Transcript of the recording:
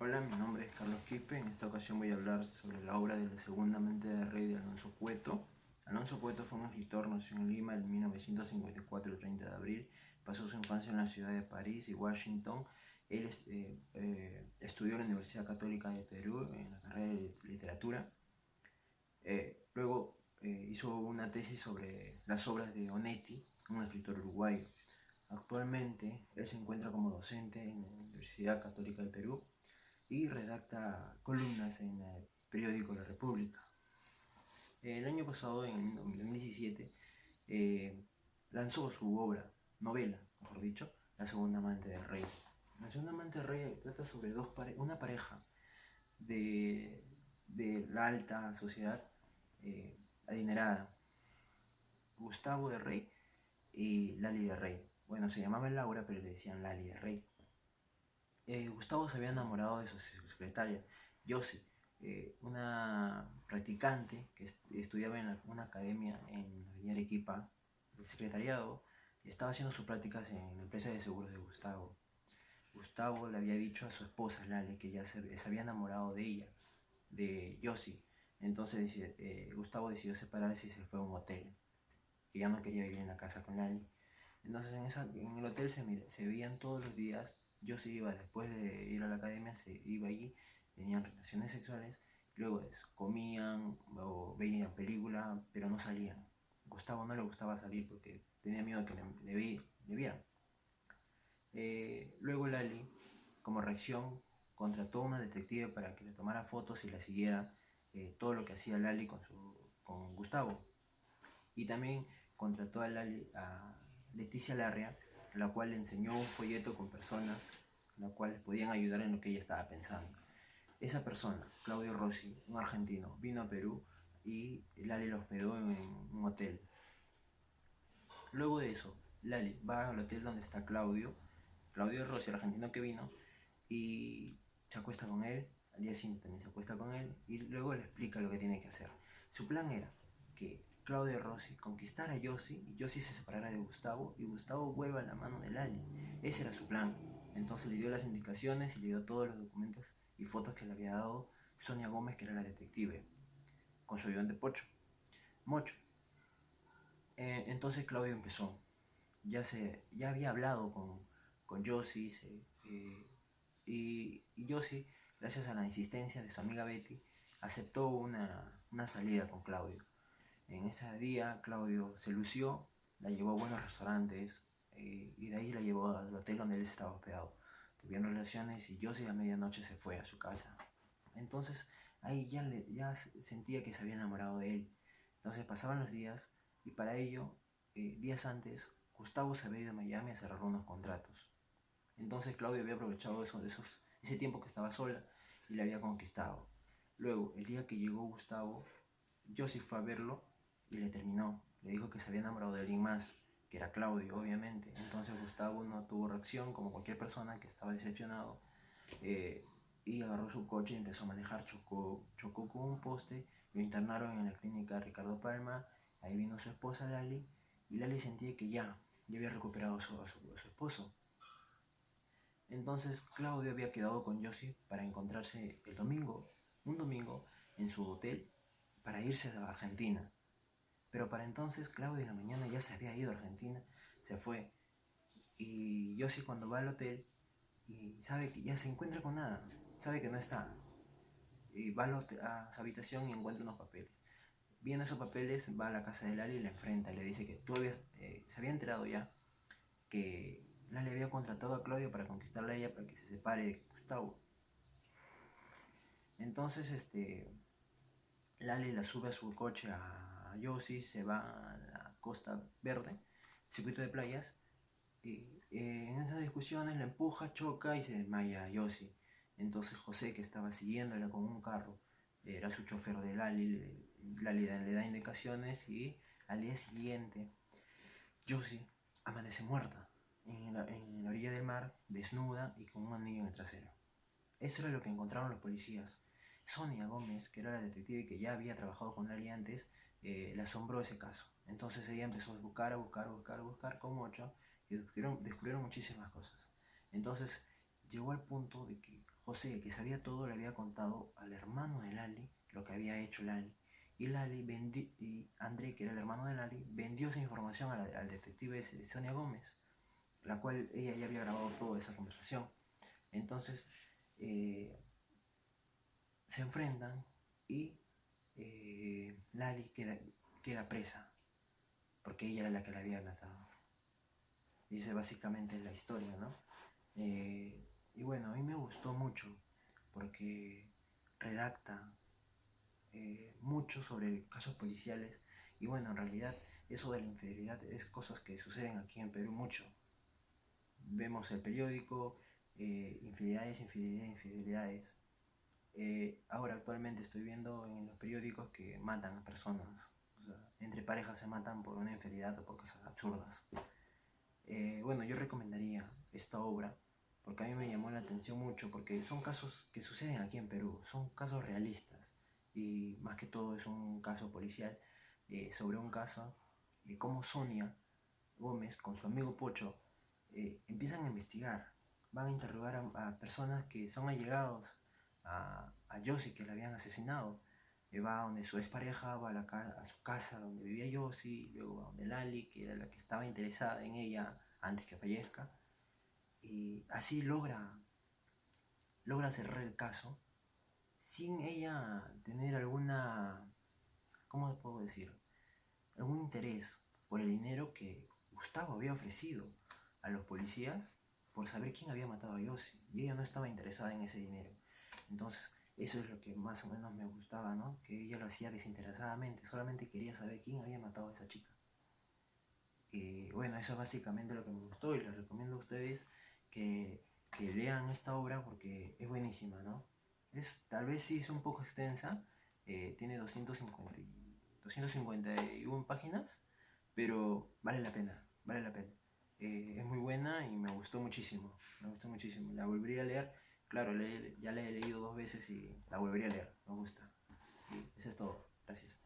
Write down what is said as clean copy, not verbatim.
Hola, mi nombre es Carlos Quispe. En esta ocasión voy a hablar sobre la obra de La segunda mente de rey de Alonso Cueto. Alonso Cueto fue un escritor, nació en Lima en 1954, el 30 de abril. Pasó su infancia en la ciudad de París y Washington. Él estudió en la Universidad Católica de Perú en la carrera de literatura. Luego hizo una tesis sobre las obras de Onetti, un escritor uruguayo. Actualmente él se encuentra como docente en la Universidad Católica del Perú y redacta columnas en el periódico La República. El año pasado, en 2017, eh, lanzó su obra, novela, mejor dicho, La segunda amante del rey. La segunda amante del rey trata sobre una pareja de, de la alta sociedad adinerada, Gustavo de Rey y Lali de Rey. Bueno, se llamaba Laura, pero le decían Lali de Rey. Gustavo se había enamorado de su secretaria, Josie, una practicante que estudiaba en una academia en la Avenida Arequipa. El secretariado estaba haciendo sus prácticas en la empresa de seguros de Gustavo. Gustavo le había dicho a su esposa Lali que ya se había enamorado de ella, de Josie. Entonces Gustavo decidió separarse y se fue a un hotel, que ya no quería vivir en la casa con Lali. Entonces en el hotel se veían todos los días. Yo se iba, después de ir a la academia, se iba allí, tenían relaciones sexuales, luego de eso, comían o veían película, pero no salían. Gustavo no le gustaba salir porque tenía miedo que le vieran. Luego Lali, como reacción, contrató a una detective para que le tomara fotos y la siguiera todo lo que hacía Lali con Gustavo. Y también contrató a Leticia Larrea, la cual le enseñó un folleto con personas, la cual podían ayudar en lo que ella estaba pensando. Esa persona, Claudio Rossi, un argentino, vino a Perú y Lali lo hospedó en un hotel. Luego de eso, Lali va al hotel donde está Claudio Rossi, el argentino que vino, y se acuesta con él. Al día siguiente también se acuesta con él y luego le explica lo que tiene que hacer. Su plan era que Claudio Rossi conquistara a Josie y Josie se separara de Gustavo y Gustavo vuelva a la mano de Lali. Ese era su plan. Entonces le dio las indicaciones y le dio todos los documentos y fotos que le había dado Sonia Gómez, que era la detective, con su ayudante Mocho. Entonces Claudio empezó. Ya había hablado con Josie y Josie, gracias a la insistencia de su amiga Betty, aceptó una salida con Claudio. En ese día Claudio se lució, la llevó a buenos restaurantes y de ahí la llevó al hotel donde él estaba hospedado. Tuvieron relaciones y Josie a medianoche se fue a su casa. Entonces ahí ya sentía que se había enamorado de él. Entonces pasaban los días y para ello, días antes, Gustavo se había ido a Miami a cerrar unos contratos. Entonces Claudio había aprovechado ese tiempo que estaba sola y la había conquistado. Luego, el día que llegó Gustavo, Josie fue a verlo y le terminó. Le dijo que se había enamorado de alguien más, que era Claudio, obviamente. Entonces Gustavo no tuvo reacción, como cualquier persona que estaba decepcionado, eh, y agarró su coche y empezó a manejar. Chocó con un poste, lo internaron en la clínica Ricardo Palma. Ahí vino su esposa Lali y Lali sentía que ya había recuperado a su esposo. Entonces Claudio había quedado con Josie para encontrarse el domingo, un domingo, en su hotel para irse a Argentina. Pero para entonces Claudio en la mañana ya se había ido a Argentina, se fue. Y Josie cuando va al hotel y sabe que ya se encuentra con nada, sabe que no está. Y va a su habitación y encuentra unos papeles. Viendo esos papeles, va a la casa de Lali y la enfrenta. Le dice que se había enterado ya que Lali había contratado a Claudio para conquistarla a ella para que se separe de Gustavo. Entonces, Lali la sube a su coche a Josie, se va a la Costa Verde, circuito de playas, y en esas discusiones la empuja, choca y se desmaya Josie. Entonces José, que estaba siguiéndola con un carro, era su chofer de Lali, Lali le da indicaciones y al día siguiente Josie amanece muerta en la orilla del mar, desnuda y con un anillo en el trasero. Eso era lo que encontraron los policías. Sonia Gómez, que era la detective que ya había trabajado con Lali antes, le asombró ese caso. Entonces ella empezó a buscar con Mocho y descubrieron muchísimas cosas. Entonces llegó al punto de que José, que sabía todo, le había contado al hermano de Lali lo que había hecho Lali. Y André, que era el hermano de Lali, vendió esa información al detective Sonia Gómez, la cual ella ya había grabado toda esa conversación. Entonces, eh, se enfrentan y Lali queda presa, porque ella era la que la había matado. Y esa básicamente es la historia, ¿no? Y bueno, a mí me gustó mucho, porque redacta mucho sobre casos policiales. Y bueno, en realidad eso de la infidelidad es cosas que suceden aquí en Perú mucho. Vemos el periódico, infidelidades, infidelidades, infidelidades. Ahora actualmente estoy viendo en los periódicos que matan a personas. O sea, entre parejas se matan por una infidelidad o por cosas absurdas. Bueno, yo recomendaría esta obra porque a mí me llamó la atención mucho, porque son casos que suceden aquí en Perú, son casos realistas y más que todo es un caso policial sobre un caso de cómo Sonia Gómez con su amigo Pocho empiezan a investigar, van a interrogar a personas que son allegados a Yossi, que la habían asesinado. Va a donde su expareja, va a su casa donde vivía Yossi, luego va a donde Lali, que era la que estaba interesada en ella antes que fallezca, y así logra cerrar el caso sin ella tener alguna, ¿cómo puedo decir? Algún interés por el dinero que Gustavo había ofrecido a los policías por saber quién había matado a Yossi, y ella no estaba interesada en ese dinero. Entonces, eso es lo que más o menos me gustaba, ¿no? Que ella lo hacía desinteresadamente, solamente quería saber quién había matado a esa chica. Y bueno, eso es básicamente lo que me gustó y les recomiendo a ustedes que lean esta obra porque es buenísima, ¿no? Tal vez sí es un poco extensa, tiene 251 páginas, pero vale la pena, vale la pena. Es muy buena y me gustó muchísimo, me gustó muchísimo. La volvería a leer, claro, ya la he leído 2 veces y la volvería a leer, me gusta. Y eso es todo, gracias.